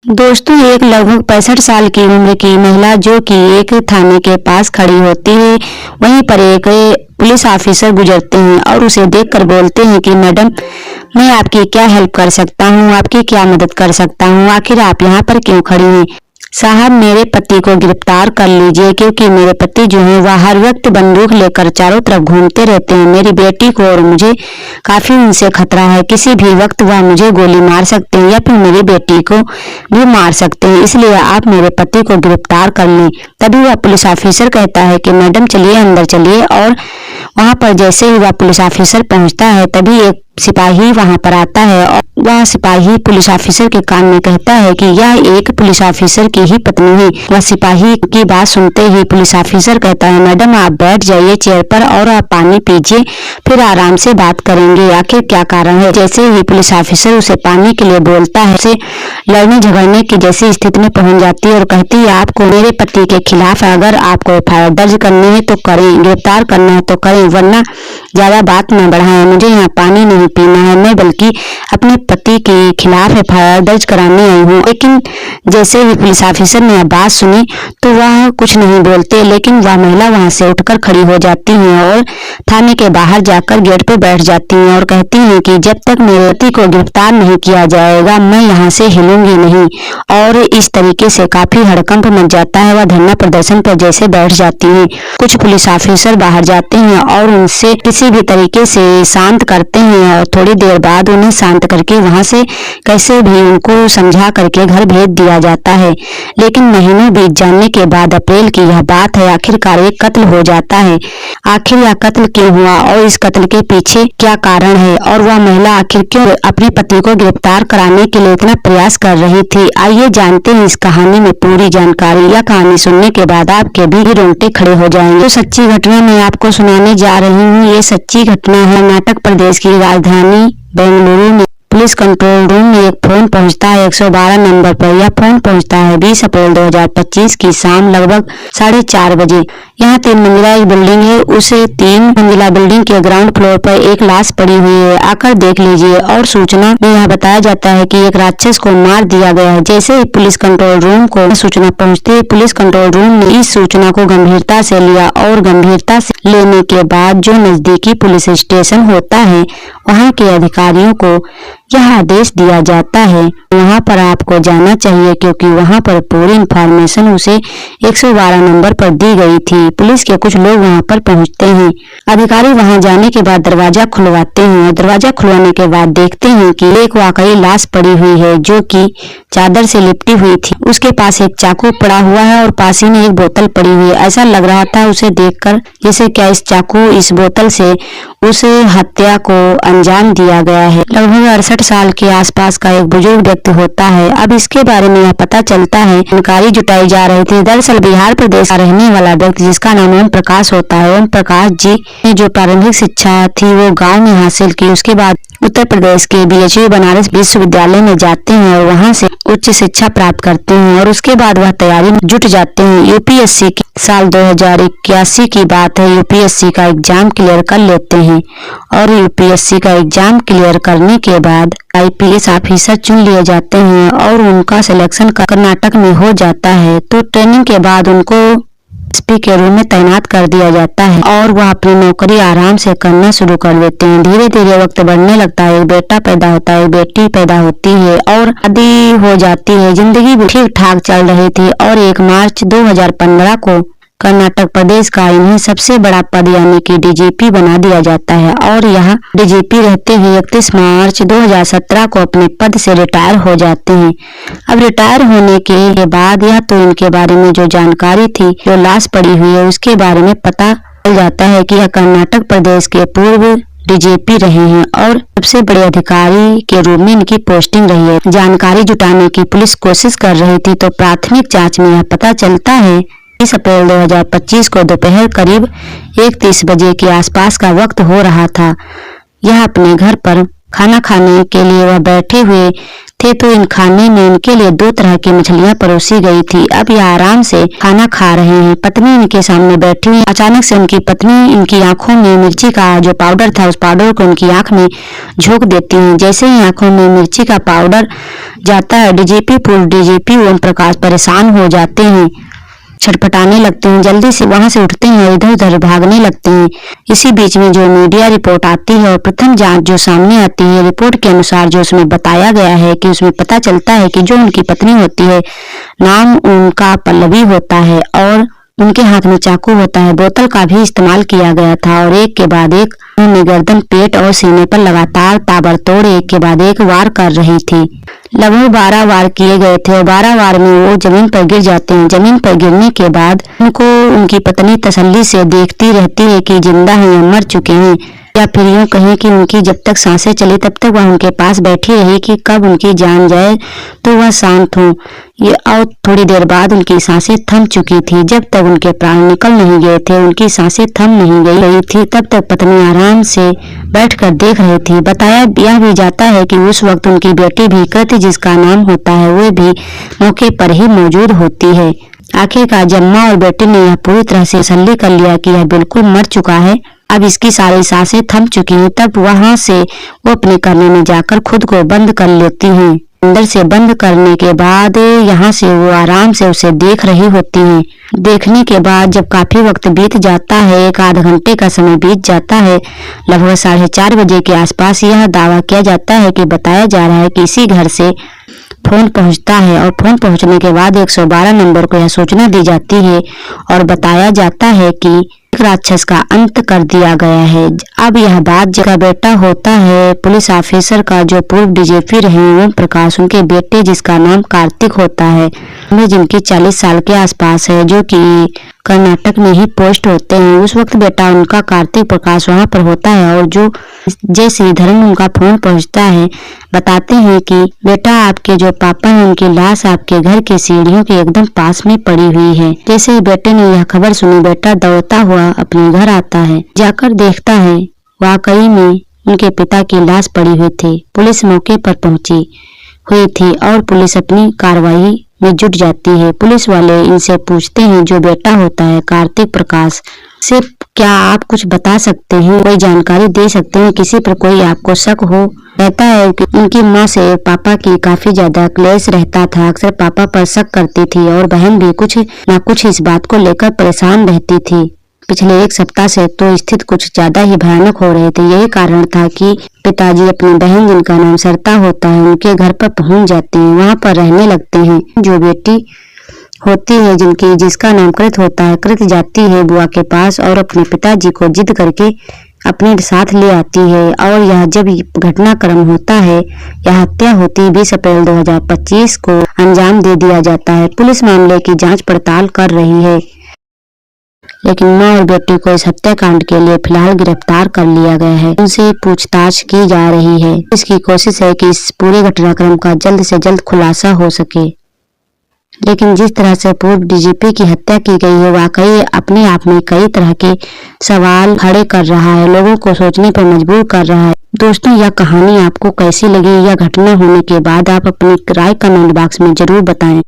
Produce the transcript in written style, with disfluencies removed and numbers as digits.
दोस्तों, एक लगभग 65 साल की उम्र की महिला जो कि एक थाने के पास खड़ी होती है, वहीं पर एक पुलिस ऑफिसर गुजरते हैं और उसे देखकर बोलते हैं कि मैडम, मैं आपकी क्या हेल्प कर सकता हूँ, आपकी क्या मदद कर सकता हूँ, आखिर आप यहाँ पर क्यों खड़ी हैं? साहब, मेरे पति को गिरफ्तार कर लीजिए क्योंकि मेरे पति जो है वह हर वक्त बंदूक लेकर चारों तरफ घूमते रहते हैं। मेरी बेटी को और मुझे काफी उनसे खतरा है। किसी भी वक्त वह मुझे गोली मार सकते हैं या फिर मेरी बेटी को भी मार सकते हैं, इसलिए आप मेरे पति को गिरफ्तार कर लें। तभी वह पुलिस ऑफिसर कहता है कि मैडम चलिए अंदर चलिए, और वहां पर जैसे ही वह पुलिस ऑफिसर पहुंचता है तभी एक सिपाही वहां पर आता है और वह सिपाही पुलिस ऑफिसर के कान में कहता है कि यह एक पुलिस ऑफिसर की ही पत्नी है। वह सिपाही की बात सुनते ही पुलिस ऑफिसर कहता है, मैडम आप बैठ जाइए चेयर पर और आप पानी पीजिए, फिर आराम से बात करेंगे, आखिर क्या कारण है। जैसे ही पुलिस ऑफिसर उसे पानी के लिए बोलता है, उसे लड़ने झगड़ने की जैसी स्थिति में पहुंच जाती है और कहती है, आपको मेरे पति के खिलाफ अगर आपको एफआईआर दर्ज करनी है तो करें, गिरफ्तार करना है तो करें, वरना ज्यादा बात न बढ़ाएं। मुझे यहाँ पानी नहीं पीना है, मैं बल्कि अपने पति के खिलाफ एफआईआर दर्ज कराने आई हूँ। लेकिन जैसे ही पुलिस ऑफिसर ने बात सुनी तो वह कुछ नहीं बोलते, लेकिन वह महिला वहां से उठकर खड़ी हो जाती है और थाने के बाहर जाकर गेट पे बैठ जाती है और कहती है कि जब तक मेरे पति को गिरफ्तार नहीं किया जाएगा मैं यहाँ से हिलूंगी नहीं। और इस तरीके से काफी हड़कंप मच जाता है। वह धरना प्रदर्शन पर जैसे बैठ जाती है। कुछ पुलिस ऑफिसर बाहर जाते हैं और उनसे किसी भी तरीके से शांत करते हैं और थोड़ी देर बाद उन्हें शांत करके वहां से कैसे भी उनको समझा करके घर भेज दिया जाता है। लेकिन महीनों बीत जाने के बाद अप्रैल की यह बात है, आखिरकार एक कत्ल हो जाता है। आखिर यह कत्ल क्यों हुआ और इस कत्ल के पीछे क्या कारण है और वह महिला आखिर क्यों अपने पति को गिरफ्तार कराने के लिए इतना प्रयास कर रही थी, आइए जानते हैं इस कहानी में पूरी जानकारी। यह कहानी सुनने के बाद आपके भी रोंगटे खड़े हो जाएंगे। तो सच्ची घटना मैं आपको सुनाने जा रही हूँ। ये सच्ची घटना है कर्नाटक प्रदेश की राजधानी बेंगलुरु में। पुलिस कंट्रोल रूम में एक फोन पहुंचता है 112 नंबर पर। यह फोन पहुंचता है 20 अप्रैल 2025 की शाम लगभग 4:30 बजे। यहाँ 3 मंजिला एक बिल्डिंग है, उस 3 मंजिला बिल्डिंग के ग्राउंड फ्लोर पर एक लाश पड़ी हुई है, आकर देख लीजिए। और सूचना में यह बताया जाता है कि एक राक्षस को मार दिया गया है। जैसे ही पुलिस कंट्रोल रूम को सूचना पहुँचती है, पुलिस कंट्रोल रूम ने इस सूचना को गंभीरता से लिया और गंभीरता से लेने के बाद जो नजदीकी पुलिस स्टेशन होता है वहाँ के अधिकारियों को यह आदेश दिया जाता है वहां पर आपको जाना चाहिए, क्योंकि वहां पर पूरी इंफॉर्मेशन उसे 112 नंबर पर दी गई थी। पुलिस के कुछ लोग वहां पर पहुंचते हैं। अधिकारी वहां जाने के बाद दरवाजा खुलवाते हैं और दरवाजा खुलवाने के बाद देखते हैं कि एक वाकई लाश पड़ी हुई है जो कि चादर से लिपटी हुई थी। उसके पास एक चाकू पड़ा हुआ है और पास ही में एक बोतल पड़ी हुई है। ऐसा लग रहा था उसे देखकर जैसे क्या इस चाकू इस बोतल से उस हत्या को अंजाम दिया गया है। लगभग 68 साल के आसपास का एक बुजुर्ग व्यक्ति होता है। अब इसके बारे में यह पता चलता है, जानकारी जुटाई जा रही थी। दरअसल बिहार प्रदेश का रहने वाला व्यक्ति जिसका नाम ओम प्रकाश होता है, ओम प्रकाश जी ने जो प्रारंभिक शिक्षा थी वो गांव में हासिल की। उसके बाद उत्तर प्रदेश के बीएचयू बनारस विश्वविद्यालय में जाते हैं और वहां से उच्च शिक्षा प्राप्त करते हैं और उसके बाद वह तैयारी में जुट जाते हैं। यूपीएससी की साल 2081 की बात है। यूपीएससी का एग्जाम क्लियर कर लेते हैं और यूपीएससी का एग्जाम क्लियर करने के बाद आईपीएस ऑफिसर चुन लिए जाते हैं और उनका सिलेक्शन कर्नाटक में हो जाता है। तो ट्रेनिंग के बाद उनको एसपी के रूम में तैनात कर दिया जाता है और वह अपनी नौकरी आराम से करना शुरू कर देते हैं। धीरे धीरे वक्त बढ़ने लगता है, एक बेटा पैदा होता है, एक बेटी पैदा होती है और शादी हो जाती है। जिंदगी भी ठीक ठाक चल रही थी और 1 मार्च 2015 को कर्नाटक प्रदेश का इन्हें सबसे बड़ा पद यानी कि डीजीपी बना दिया जाता है और यहाँ डीजीपी रहते हुए 31 मार्च 2017 को अपने पद से रिटायर हो जाते हैं। अब रिटायर होने के बाद यह तो इनके बारे में जो जानकारी थी, जो लाश पड़ी हुई है, उसके बारे में पता चल जाता है कि यह कर्नाटक प्रदेश के पूर्व डीजीपी रहे हैं और सबसे बड़े अधिकारी के रूप में इनकी पोस्टिंग रही है। जानकारी जुटाने की पुलिस कोशिश कर रही थी तो प्राथमिक जांच में यह पता चलता है 20 अप्रैल 2025 को दोपहर करीब 1:30 बजे के आसपास का वक्त हो रहा था। यह अपने घर पर खाना खाने के लिए वह बैठे हुए थे तो इन खाने में इनके लिए 2 तरह की मछलियां परोसी गई थी। अब ये आराम से खाना खा रहे हैं। पत्नी इनके सामने बैठी हुई। अचानक से उनकी पत्नी इनकी आंखों में मिर्ची का जो पाउडर था उस पाउडर को उनकी आंख में झोंक देती हैं। जैसे ही आंखों में मिर्ची का पाउडर जाता है, पूर्व डीजीपी ओम प्रकाश परेशान हो जाते हैं, छटपटाने लगते हैं, जल्दी से वहां से उठते हैं और इधर उधर भागने लगते हैं। इसी बीच में जो मीडिया रिपोर्ट आती है और प्रथम जांच जो सामने आती है, रिपोर्ट के अनुसार जो उसमें बताया गया है कि उसमें पता चलता है कि जो उनकी पत्नी होती है, नाम उनका पल्लवी होता है और उनके हाथ में चाकू होता है। बोतल का भी इस्तेमाल किया गया था और एक के बाद एक उन्होंने गर्दन, पेट और सीने पर लगातार ताबड़तोड़ एक के बाद एक वार कर रही थी। लगभग 12 वार किए गए थे और 12 वार में वो जमीन पर गिर जाते हैं। जमीन पर गिरने के बाद उनको उनकी पत्नी तसल्ली से देखती रहती है कि जिंदा हैं या मर चुके हैं, या फिर यूं कहें कि उनकी जब तक सांसें चली तब तक वह उनके पास बैठी रही कि कब उनकी जान जाए तो वह शांत हो। ये और थोड़ी देर बाद उनकी सांसें थम चुकी थी। जब तक उनके प्राण निकल नहीं गए थे, उनकी सांसें थम नहीं गई थी, तब तक पत्नी आराम से बैठकर देख रही थी। बताया यह भी जाता है कि उस वक्त उनकी बेटी भी कृति, जिसका नाम होता है, वो भी मौके पर ही मौजूद होती है। आखिरकार जब माँ और बेटी ने यह पूरी तरह से तसल्ली कर लिया कि यह बिल्कुल मर चुका है, अब इसकी सारी सांसें थम चुकी हैं, तब वहां से वो अपने कमरे में जाकर खुद को बंद कर लेती हैं। अंदर से बंद करने के बाद यहाँ से वो आराम से उसे देख रही होती हैं। देखने के बाद जब काफी वक्त बीत जाता है, 1 आध घंटे का समय बीत जाता है, लगभग 4:30 बजे के आसपास यह दावा किया जाता है कि बताया जा रहा है कि इसी घर से फोन पहुंचता है और फोन पहुंचने के बाद 112 नंबर को यह सूचना दी जाती है और बताया जाता है कि राक्षस का अंत कर दिया गया है। अब यह बात जिसका बेटा होता है पुलिस ऑफिसर का, जो पूर्व डीजीपी रहे ओम प्रकाश, उनके बेटे जिसका नाम कार्तिक होता है, जिनकी 40 साल के आसपास है, जो कि कर्नाटक में ही पोस्ट होते हैं। उस वक्त बेटा उनका कार्तिक प्रकाश वहां पर होता है और जो जय श्रीधरन उनका फोन पहुंचता है, बताते हैं कि बेटा आपके जो पापा हैं उनकी लाश आपके घर की सीढ़ियों के एकदम पास में पड़ी हुई है। जैसे ही बेटे ने यह खबर सुनी, बेटा दौड़ता हुआ अपने घर आता है। जाकर देखता है वाकई में उनके पिता की लाश पड़ी हुई थी। पुलिस मौके पर पहुंची हुई थी और पुलिस अपनी कार्रवाई में जुट जाती है। पुलिस वाले इनसे पूछते हैं, जो बेटा होता है कार्तिक प्रकाश से, क्या आप कुछ बता सकते हैं, कोई जानकारी दे सकते हैं, किसी पर कोई आपको शक हो? रहता है कि उनकी माँ से पापा की काफी ज्यादा क्लेश रहता था, अक्सर पापा पर शक करती थी और बहन भी कुछ न कुछ इस बात को लेकर परेशान रहती थी। पिछले 1 सप्ताह से तो स्थिति कुछ ज्यादा ही भयानक हो रही थी। यही कारण था कि पिताजी अपनी बहन, जिनका नाम सरिता होता है, उनके घर पर पहुंच जाते हैं, वहां पर रहने लगते हैं। जो बेटी होती है जिसका नाम कृत होता है, कृत जाती है बुआ के पास और अपने पिताजी को जिद करके अपने साथ ले आती है। और यह जब घटनाक्रम होता है, यह हत्या होती है, 20 अप्रैल 2025 को अंजाम दे दिया जाता है। पुलिस मामले की जांच पड़ताल कर रही है, लेकिन माँ और बेटी को इस हत्याकांड के लिए फिलहाल गिरफ्तार कर लिया गया है। उनसे पूछताछ की जा रही है। इसकी कोशिश है कि इस पूरे घटनाक्रम का जल्द से जल्द खुलासा हो सके। लेकिन जिस तरह से पूर्व डीजीपी की हत्या की गई है, वाकई अपने आप में कई तरह के सवाल खड़े कर रहा है, लोगों को सोचने पर मजबूर कर रहा है। दोस्तों, यह कहानी आपको कैसी लगी? यह घटना होने के बाद आप अपनी राय कमेंट बॉक्स में जरूर बताएं।